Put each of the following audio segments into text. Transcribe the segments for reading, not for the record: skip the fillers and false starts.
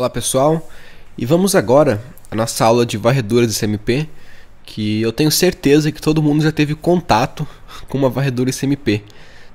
Olá pessoal, e vamos agora à nossa aula de varredura de CMP, que eu tenho certeza que todo mundo já teve contato com uma varredura CMP,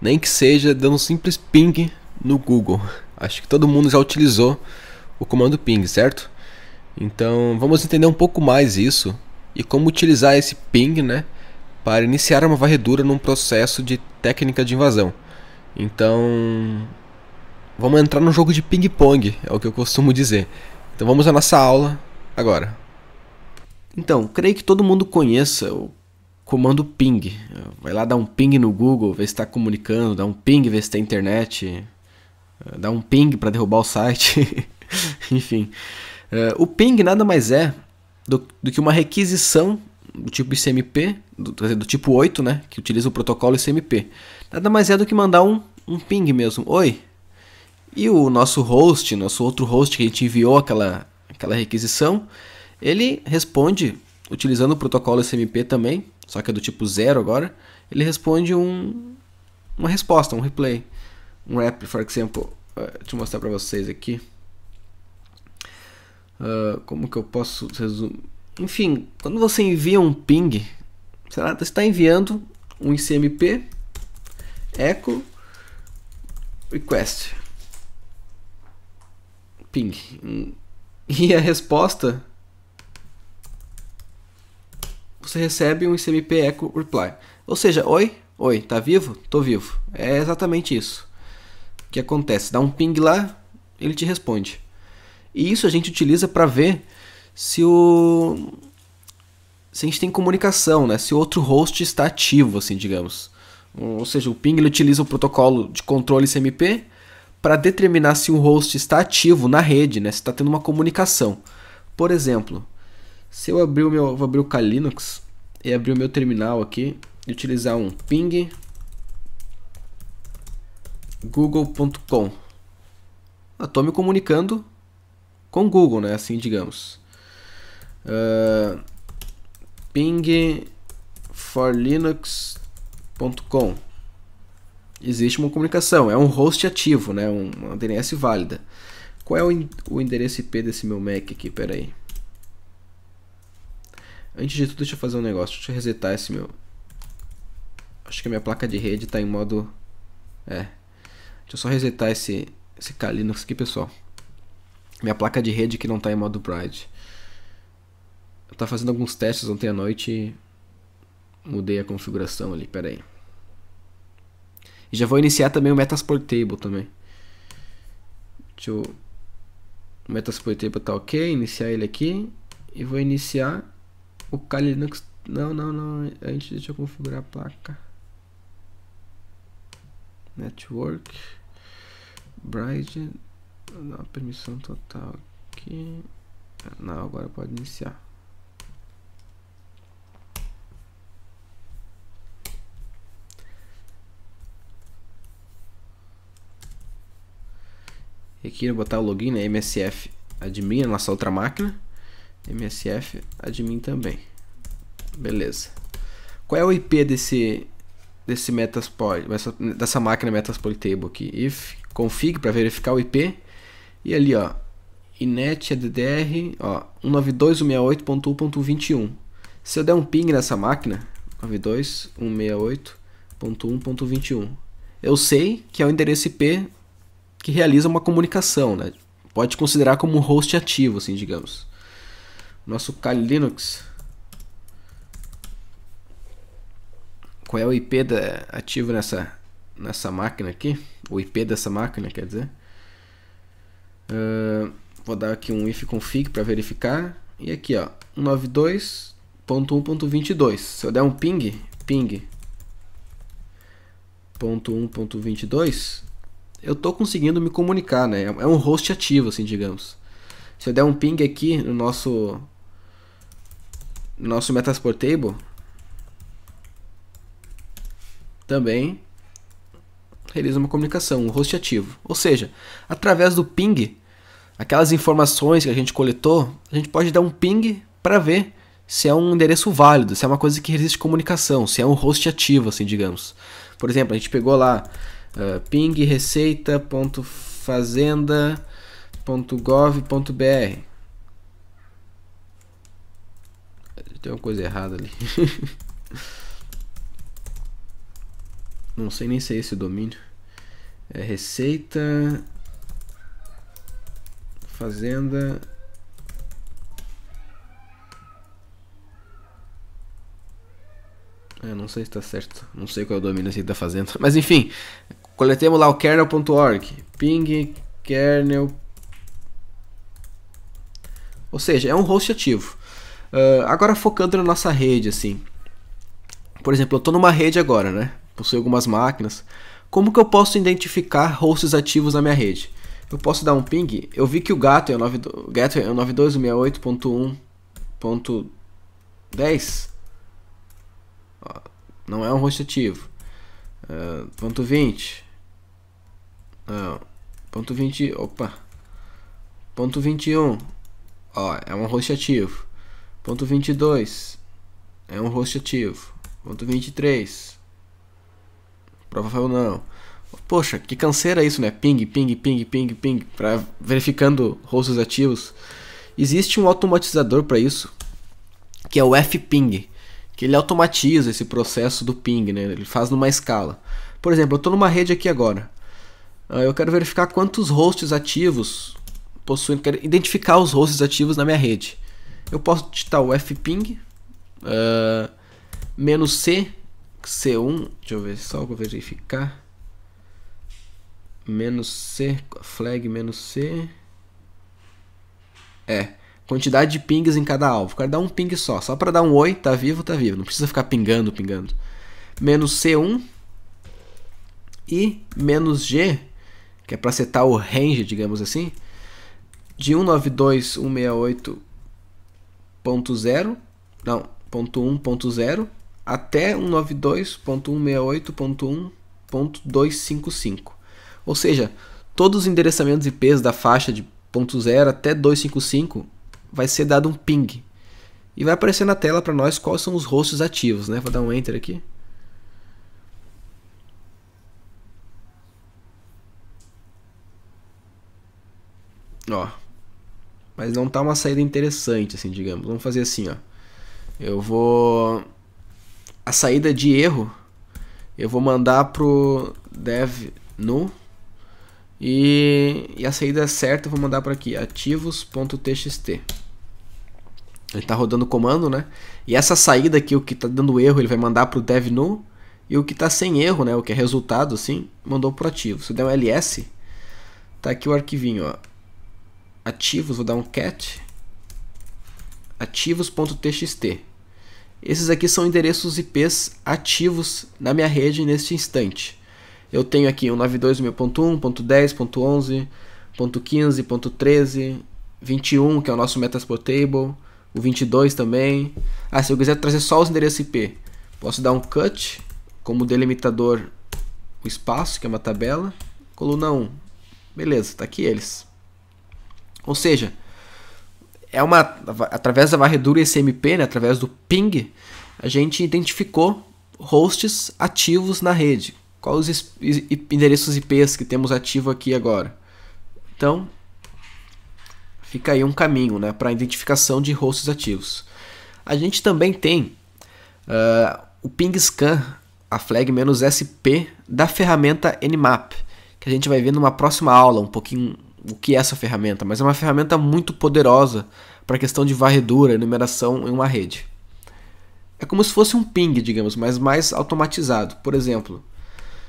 nem que seja dando um simples ping no Google. Acho que todo mundo já utilizou o comando ping, certo? Então vamos entender um pouco mais isso e como utilizar esse ping, né, para iniciar uma varredura num processo de técnica de invasão. Então vamos entrar no jogo de ping-pong, é o que eu costumo dizer. Então vamos à nossa aula agora. Então, creio que todo mundo conheça o comando ping. Vai lá dar um ping no Google, ver se está comunicando, dá um ping, ver se tem internet, dá um ping para derrubar o site. Enfim, o ping nada mais é do que uma requisição do tipo ICMP, do tipo 8, né, que utiliza o protocolo ICMP. Nada mais é do que mandar um ping mesmo. Oi. E o nosso host, nosso outro host que a gente enviou aquela requisição, ele responde, utilizando o protocolo SMP também, só que é do tipo 0 agora, ele responde uma resposta, um replay. Um rep, por exemplo, deixa eu mostrar para vocês aqui. Como que eu posso resumir? Enfim, quando você envia um ping, você está enviando um ICMP echo request. Ping. E a resposta, você recebe um ICMP echo reply. Ou seja, oi, tá vivo? Tô vivo. É exatamente isso que acontece. Dá um ping lá, ele te responde. E isso a gente utiliza para ver se a gente tem comunicação, né? Se o outro host está ativo, assim, digamos. Ou seja, o ping ele utiliza o protocolo de controle ICMP para determinar se um host está ativo na rede, né? Se está tendo uma comunicação. Por exemplo, se eu abrir vou abrir o Kali Linux e abrir o meu terminal aqui e utilizar um ping google.com, eu estou me comunicando com o Google, né? Assim, digamos. Ping for linux.com. Existe uma comunicação, é um host ativo, né? Uma DNS válida. Qual é o endereço IP desse meu Mac aqui? Pera aí. Antes de tudo, deixa eu fazer um negócio. Deixa eu resetar esse meu... Acho que a minha placa de rede está em modo... Deixa eu só resetar esse Kali Linux aqui, pessoal. Minha placa de rede que não está em modo Bride. Eu estava fazendo alguns testes ontem à noite e mudei a configuração ali. Pera aí. E já vou iniciar também o Metasploit Table também. O Metasploit Table tá ok, iniciar ele aqui. E vou iniciar o Kali Linux. Não. Antes deixa eu configurar a placa. Network. Bride. Não, permissão total aqui. Não, agora pode iniciar. Aqui eu vou botar o login, né? MSF admin, a nossa outra máquina. MSF admin também. Beleza. Qual é o IP desse Metasploit, dessa máquina Metasploit Table aqui? If config para verificar o IP. E ali, ó, inet addr, ó, 192.168.1.21. Se eu der um ping nessa máquina, 192.168.1.21, eu sei que é o endereço IP que realiza uma comunicação, né? Pode considerar como um host ativo, assim, digamos. Nosso Kali Linux. Qual é o IP ativo nessa máquina aqui? O IP dessa máquina, quer dizer. Vou dar aqui um if config para verificar. E aqui, ó, 192.1.22. Se eu der um ping 1.1.22, eu estou conseguindo me comunicar, né? É um host ativo, assim, digamos. Se eu der um ping aqui no nosso Metasploit Table, também realiza uma comunicação, um host ativo. Ou seja, através do ping, aquelas informações que a gente coletou, a gente pode dar um ping para ver se é um endereço válido, se é uma coisa que resiste comunicação, se é um host ativo, assim, digamos. Por exemplo, a gente pegou lá ping receita.fazenda Tem uma coisa errada ali. Não sei nem se é esse o domínio. É Receita, Fazenda. Não sei se está certo. Não sei qual é o domínio assim da Fazenda. Mas enfim, coletemos lá o kernel.org. Ping kernel. Ou seja, é um host ativo. Agora focando na nossa rede, assim. Por exemplo, eu estou numa rede agora, né? Possui algumas máquinas. Como que eu posso identificar hosts ativos na minha rede? Eu posso dar um ping. Eu vi que o Gateway é o 92.168.1.10. Não é um host ativo. Ponto 20. Ponto 20. Opa. Ponto 21. É um host ativo. Ponto 22. É um host ativo. Ponto 23. Provável não. Poxa, que canseira isso, né? Ping, ping, ping, ping, ping. Pra verificando hosts ativos. Existe um automatizador para isso, que é o fping, que ele automatiza esse processo do ping, né? Ele faz numa escala. Por exemplo, eu estou numa rede aqui agora. Eu quero verificar quantos hosts ativos possuem. Quero identificar os hosts ativos na minha rede. Eu posso digitar o fping -c C1, deixa eu ver só para verificar. -c, flag -c. Quantidade de pings em cada alvo. Quero dar um ping só para dar um oi, tá vivo, não precisa ficar pingando. -c1 e -g, que é para setar o range, digamos assim, de 192.168.0, não, .1.0 até 192.168.1.255. Ou seja, todos os endereçamentos IPs da faixa de 0 até 255 vai ser dado um ping. E vai aparecer na tela para nós quais são os hosts ativos, né? Vou dar um enter aqui. Mas não tá uma saída interessante, assim, digamos. Vamos fazer assim, Eu vou... A saída de erro eu vou mandar pro dev nu. E a saída certa eu vou mandar para aqui, ativos.txt. Ele está rodando o comando, né? E essa saída aqui, o que está dando erro, ele vai mandar para o dev nu. E o que está sem erro, né? O que é resultado, assim, mandou para o ativo. Se eu der um ls, tá aqui o arquivinho, ativos, vou dar um cat ativos.txt. Esses aqui são endereços IPs ativos na minha rede neste instante. Eu tenho aqui o 92.1.10.11.15.13, 21, que é o nosso Metasploit Table, o 22 também. Se eu quiser trazer só os endereços IP, posso dar um cut, como delimitador o espaço, que é uma tabela, coluna 1. Beleza, tá aqui eles. Ou seja, através da varredura SMP, né, através do ping, a gente identificou hosts ativos na rede. Quais os endereços IPs que temos ativo aqui agora? Então, fica aí um caminho, né, para a identificação de hosts ativos. A gente também tem o PingScan, a flag -sp da ferramenta Nmap, que a gente vai ver numa próxima aula um pouquinho o que é essa ferramenta, mas é uma ferramenta muito poderosa para a questão de varredura e numeração em uma rede. É como se fosse um ping, digamos, mas mais automatizado. Por exemplo,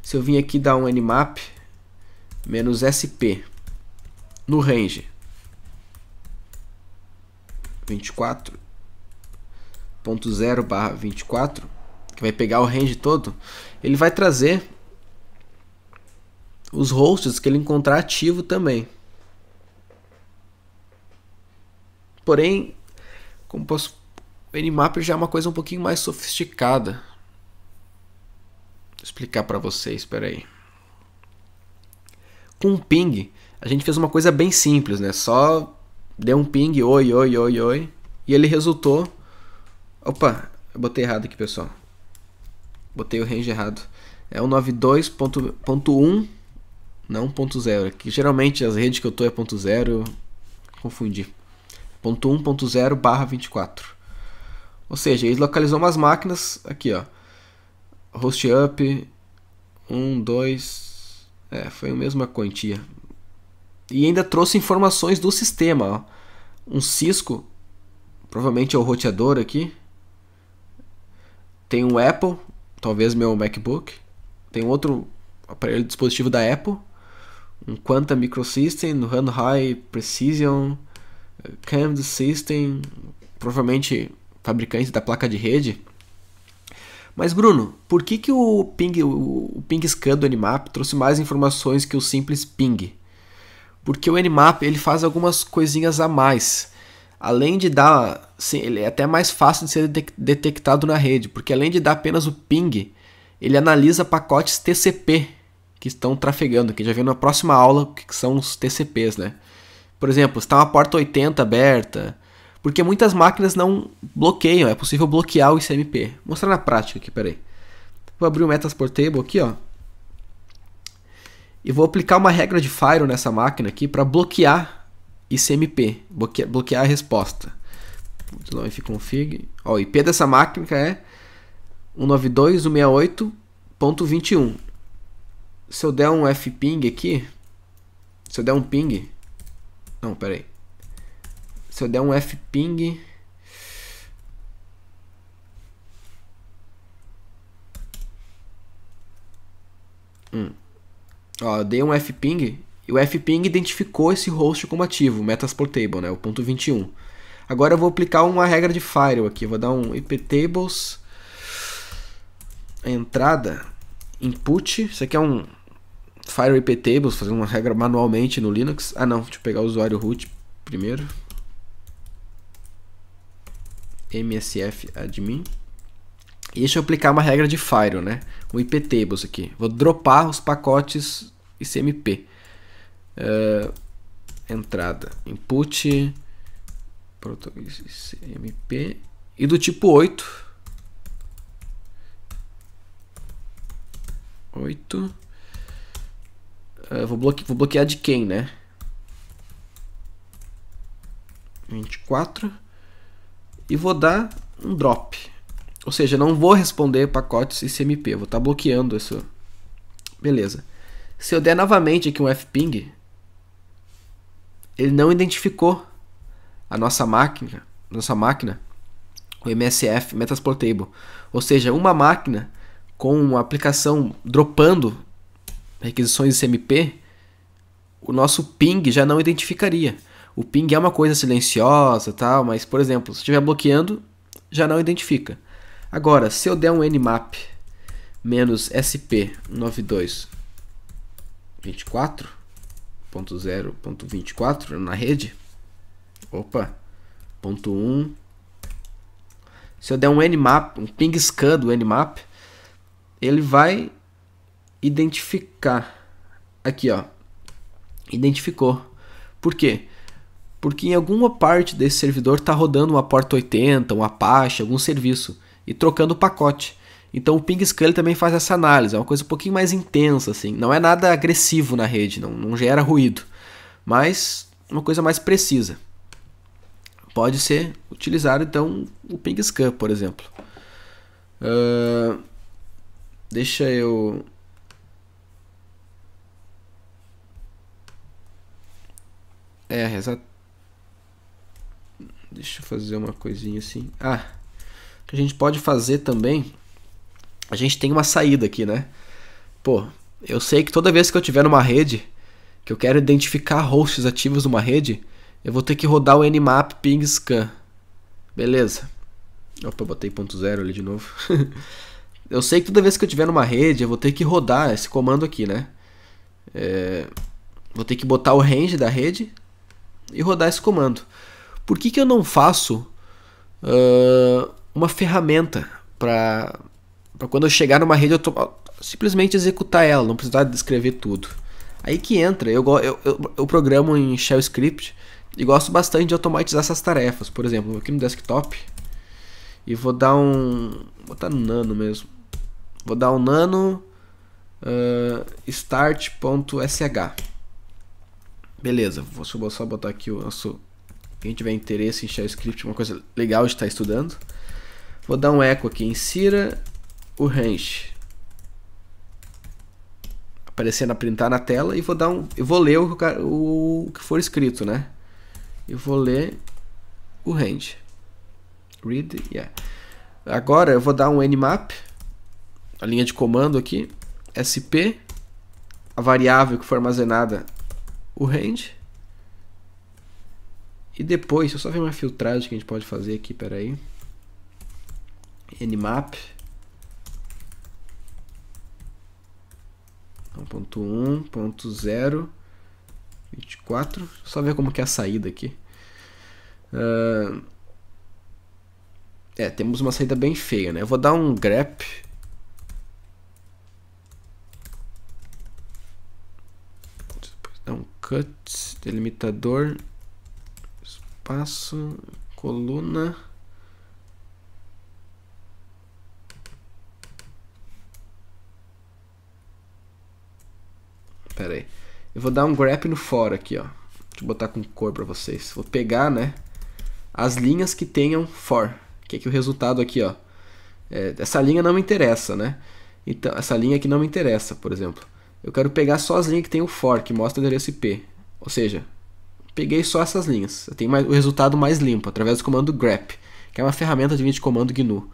se eu vim aqui dar um nmap -sp no range 24.0/24, que vai pegar o range todo, ele vai trazer os hosts que ele encontrar ativo também. Porém, o Nmap já é uma coisa um pouquinho mais sofisticada. Vou explicar para vocês, espera aí. Com o ping, a gente fez uma coisa bem simples, né? Só deu um ping, oi, oi, oi, oi, e ele resultou... Opa, eu botei errado aqui, pessoal. Botei o range errado. É o 92.1 Não 1.0. Aqui geralmente as redes que eu tô é 0.0. Confundi. 1.0/24. Ou seja, ele localizou umas máquinas aqui, ó. Host up 1, 2. Foi a mesma quantia. E ainda trouxe informações do sistema, ó. Um Cisco, provavelmente é o roteador aqui. Tem um Apple, talvez meu MacBook. Tem outro aparelho dispositivo da Apple. Um Quanta Microsystem, Run High Precision, Camd System, provavelmente fabricante da placa de rede. Mas Bruno, por que o ping scan do Nmap trouxe mais informações que o simples ping? Porque o Nmap ele faz algumas coisinhas a mais. Além de dar, sim, ele é até mais fácil de ser detectado na rede, porque além de dar apenas o ping, ele analisa pacotes TCP que estão trafegando, que já viu na próxima aula o que são os TCPs, né? Por exemplo, se está uma porta 80 aberta, porque muitas máquinas não bloqueiam, é possível bloquear o ICMP. Vou mostrar na prática aqui, peraí. Vou abrir o Metasploitable aqui, ó. E vou aplicar uma regra de firewall nessa máquina aqui para bloquear ICMP, bloquear a resposta. Vou config. Ó, o IP dessa máquina é 192.168.21. Se eu der um fping aqui, se eu der um ping, não, peraí. Se eu der um fping, ó, eu dei um fping e o fping identificou esse host como ativo, o Metasploitable, né, o ponto 21. Agora eu vou aplicar uma regra de firewall aqui, vou dar um iptables, a entrada, input, isso aqui é um firewall iptables, fazer uma regra manualmente no Linux. Ah não, deixa eu pegar o usuário root primeiro. MSF admin. E deixa eu aplicar uma regra de firewall, né? O iptables aqui. Vou dropar os pacotes ICMP. Entrada, input, ICMP e do tipo 8. 8. Vou bloquear de quem, né? 24. E vou dar um drop. Ou seja, não vou responder pacotes ICMP. Vou estar bloqueando isso. Beleza. Se eu der novamente aqui um fping, ele não identificou a nossa máquina, o MSF, Metasploitable. Ou seja, uma máquina com uma aplicação dropando requisições ICMP, o nosso ping já não identificaria. O ping é uma coisa silenciosa, tal, mas, por exemplo, se estiver bloqueando, já não identifica. Agora, se eu der um nmap menos sp 92.24.0.24 na rede, opa, ponto 1, se eu der um nmap, um ping scan do nmap, ele vai identificar. Aqui, ó, identificou. Por quê? Porque em alguma parte desse servidor está rodando uma porta 80, um Apache, algum serviço, e trocando o pacote. Então o ping scan também faz essa análise, é uma coisa um pouquinho mais intensa, assim. Não é nada agressivo na rede, não gera ruído, mas uma coisa mais precisa. Pode ser utilizado então o ping scan, por exemplo. Deixa eu... Deixa eu fazer uma coisinha assim. Que a gente pode fazer também. A gente tem uma saída aqui, né? Pô, eu sei que toda vez que eu tiver numa rede, que eu quero identificar hosts ativos numa rede, eu vou ter que rodar o nmap ping scan. Beleza. Opa, eu botei ponto 0 ali de novo. Eu sei que toda vez que eu tiver numa rede, eu vou ter que rodar esse comando aqui, né? Vou ter que botar o range da rede e rodar esse comando. Por que eu não faço uma ferramenta para quando eu chegar numa rede eu simplesmente executar ela, não precisar descrever tudo? Aí que entra, eu programo em Shell Script e gosto bastante de automatizar essas tarefas. Por exemplo, vou aqui no desktop e vou dar vou botar no nano mesmo. Vou dar um nano start.sh. Beleza, vou só botar aqui o nosso... Quem tiver interesse em shell script, uma coisa legal de estar estudando. Vou dar um echo aqui, insira o range. Aparecendo a printar na tela, e vou dar eu vou ler o que for escrito, né? Eu vou ler o range. Read, yeah. Agora eu vou dar um nmap, a linha de comando aqui, sp, a variável que for armazenada, o range. E depois, deixa eu só ver uma filtragem que a gente pode fazer aqui, peraí. Nmap 1.1.0 24. Só ver como que é a saída aqui. Temos uma saída bem feia, né? Eu vou dar um grep. Depois dar um cut, delimitador, espaço, coluna. Pera aí. Eu vou dar um grep no for aqui, ó. Deixa eu botar com cor para vocês. Vou pegar, né, as linhas que tenham for. Que é que o resultado aqui, ó. Essa linha não me interessa, né? Então, essa linha aqui não me interessa, por exemplo. Eu quero pegar só as linhas que tem o for, que mostra o endereço IP. Ou seja, peguei só essas linhas. Eu tenho o resultado mais limpo, através do comando grep, que é uma ferramenta de linha de comando GNU.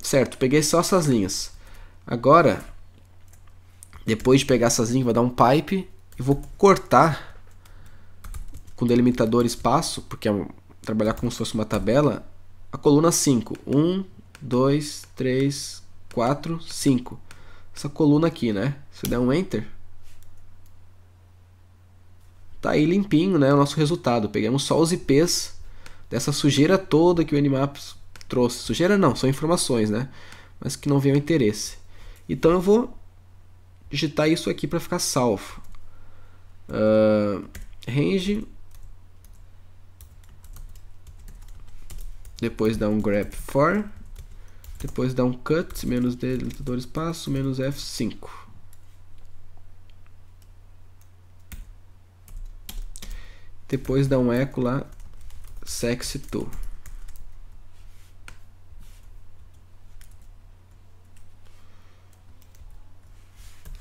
Certo, peguei só essas linhas. Agora, depois de pegar essas linhas, vou dar um pipe e vou cortar com delimitador espaço, porque trabalhar como se fosse uma tabela, a coluna 5. 1, 2, 3, 4, 5. Essa coluna aqui, né? Se eu der um Enter, tá aí limpinho, né, o nosso resultado. Pegamos só os IPs dessa sujeira toda que o Nmap trouxe. Sujeira não, são informações, né? Mas que não veio interesse. Então eu vou digitar isso aqui para ficar salvo. Range. Depois dá um grep for. Depois dá um cut, menos delimitador espaço, menos F5. Depois dá um echo lá, sexto.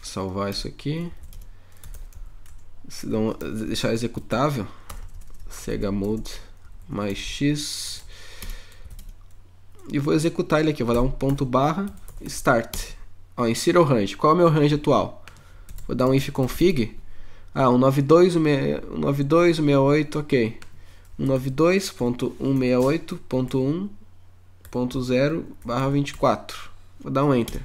Salvar isso aqui. Deixar executável. Chmod mais X. E vou executar ele aqui. Eu vou dar um ponto barra start. Ó, insira o range. Qual é o meu range atual? Vou dar um if config. 192.168, ok. 192.168.1.0/24. Vou dar um enter.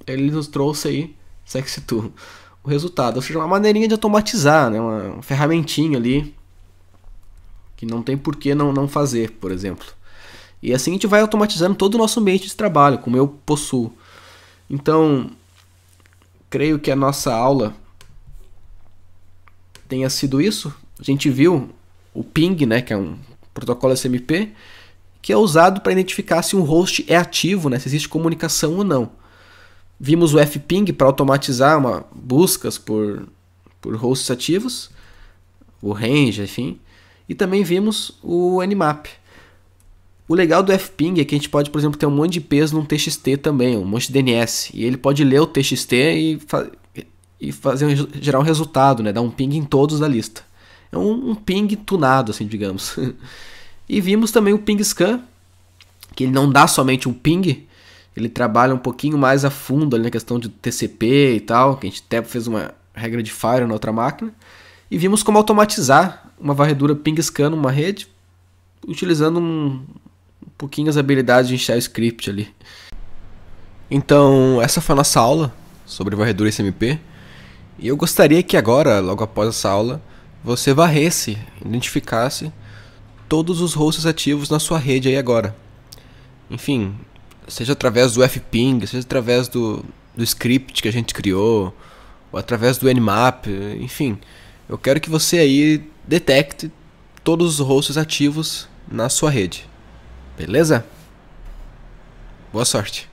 Ele nos trouxe aí sexto o resultado. Ou seja, uma maneirinha de automatizar, né? Uma ferramentinha ali que não tem por que não fazer, por exemplo. E assim a gente vai automatizando todo o nosso ambiente de trabalho, como eu possuo. Então, creio que a nossa aula tenha sido isso. A gente viu o ping, né, que é um protocolo SMP, que é usado para identificar se um host é ativo, né, se existe comunicação ou não. Vimos o fping para automatizar buscas por hosts ativos, o range, enfim. E também vimos o nmap. O legal do fping é que a gente pode, por exemplo, ter um monte de IPs num TXT também, um monte de DNS. E ele pode ler o TXT e gerar um resultado, né? Dar um ping em todos da lista. É um ping tunado, assim, digamos. E vimos também o ping scan, que ele não dá somente um ping, ele trabalha um pouquinho mais a fundo ali na questão de TCP e tal, que a gente até fez uma regra de fire na outra máquina. E vimos como automatizar uma varredura ping scan numa rede, utilizando um pouquinho as habilidades de shell script ali. Então, essa foi a nossa aula sobre varredura SMP. E eu gostaria que agora, logo após essa aula, você varresse, identificasse todos os hosts ativos na sua rede aí agora. Enfim, seja através do fping, seja através do script que a gente criou, ou através do nmap, enfim. Eu quero que você aí detecte todos os hosts ativos na sua rede. Beleza? Boa sorte!